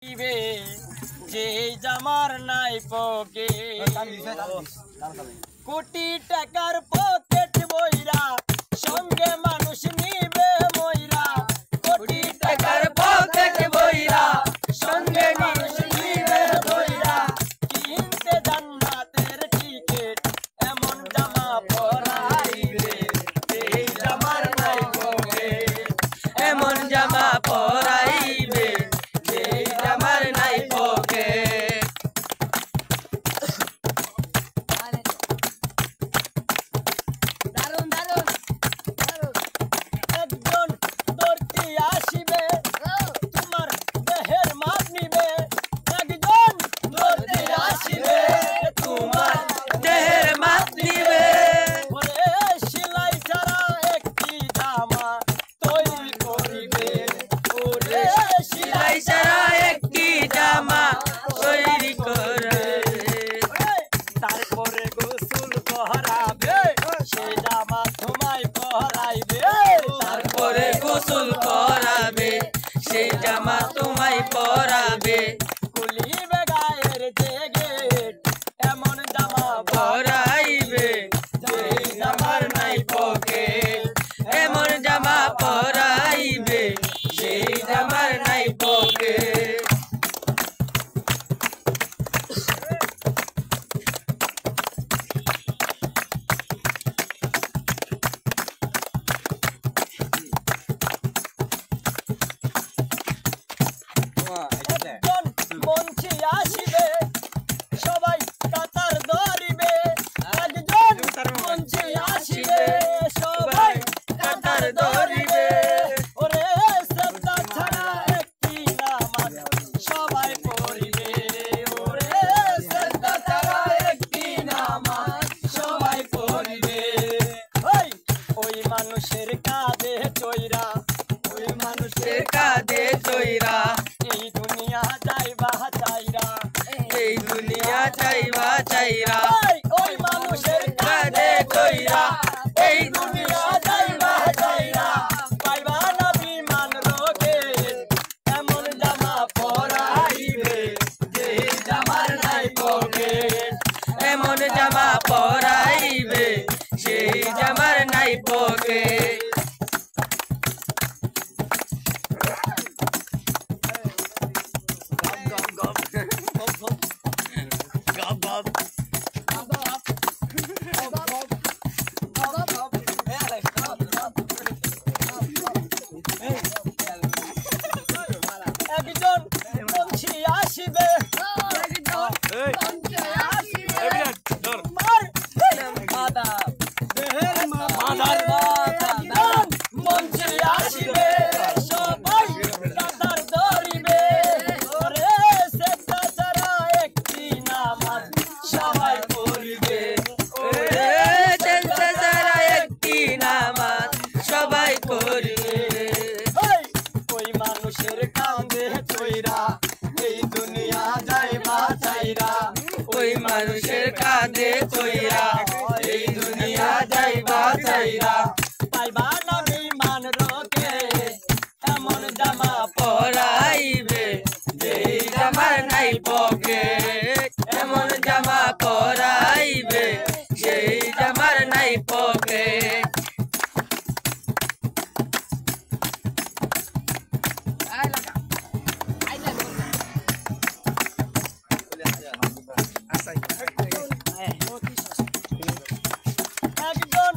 দিবে যে জামার নাই পকে কোটি টাকার পকেট বইরা সঙ্গে মানুষ নিবে ময়রা কোটি টাকার পকেট বইরা সঙ্গে মানুষ নিবে ময়রা কিনতে জান্নাতের টিকিট এমন জামা পরাইবে এই জামার নাই পকেট এমন জামা পরাইবে এই জামার নাই পকেট একজন ধরতে আসিবে তোমার দেহের মাপ নিবে একজন ধরতে আসিবে তোমার দেহের মাপ নিবে ওরে সেলাই ছাড়া একটি জামা তৈরি করিবে ওরে সেলাই ছাড়া একটি জামা তৈরি করে তারপরে গোসল করাবে সেই জামা তোমায় পরাইবে তারপরে গোসল করাবে সেই জামা তোমায় পরাবে খুলিবে গায়ের যে গেট এমন জামা পরাইবে যেই জামার নাই পকেট এমন জামা পরাইবে সেই জামার নাই পকেট একজন মঞ্চে আসিবে সবাই কাতার ধরিবে একজন মঞ্চে আসিবে সবাই কাতার ধরিবে ওরে শ্রদ্ধা ছাড়া একটি নামাজ সবাই পড়িবে ওরে শ্রদ্ধা ছাড়া একটি নামাজ সবাই পড়িবে ওই মানুষের কাঁধে চৈরা ওই মানুষের কাঁধে চৈরা এই দুনিয়া যাইবা চাইরা এই দুনিয়া যাইবা চাইরা ওই মানুষের কাঁধে চৈরা এই দুনিয়া যাইবা চাইরা পাইবা না বিমান রোগে এমন জামা পরাইবে যে জামার নাই পকেট এমন জামা পরাইবে সেই জামার নাই পকেট একজন মঞ্চে আসিবে মঞ্চে আসিবে সবাই কাতার ধরিবে ওরে শ্রদ্ধা ছাড়া একটি নামাজ সবাই পড়িবে ওরে শ্রদ্ধা ছাড়া একটি নামাজ সবাই পড়িবে ওই মানুষের কাঁধে চৈরা এই দুনিয়া যাইবা চাইরা ওই মানুষের কাঁধে চৈরা এই দুনিয়া যাইবা চাইরা পাইবা না বিমান রোগে এমন জামা পরাইবে যেই জামার নাই পকেট এমন জামা পরাইবে সেই জামার নাই পকেট একজন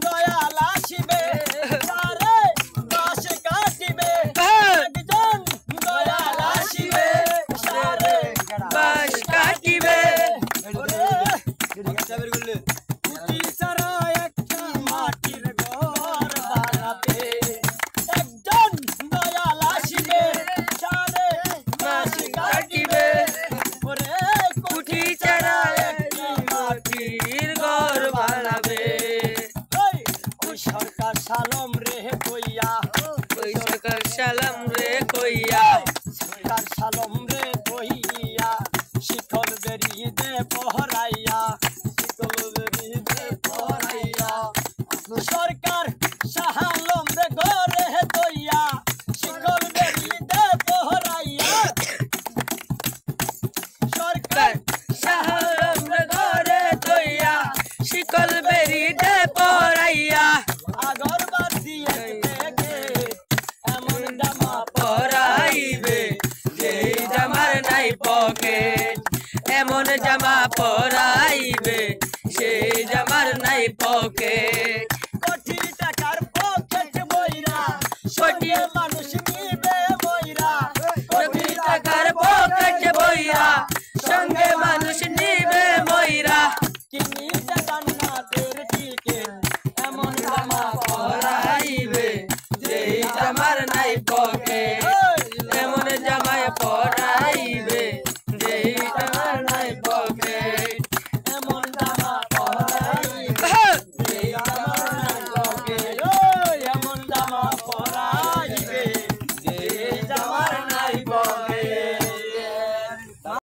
দয়ালা পকেট এমন জামা পরাইবে সেই জামার নাই পকেট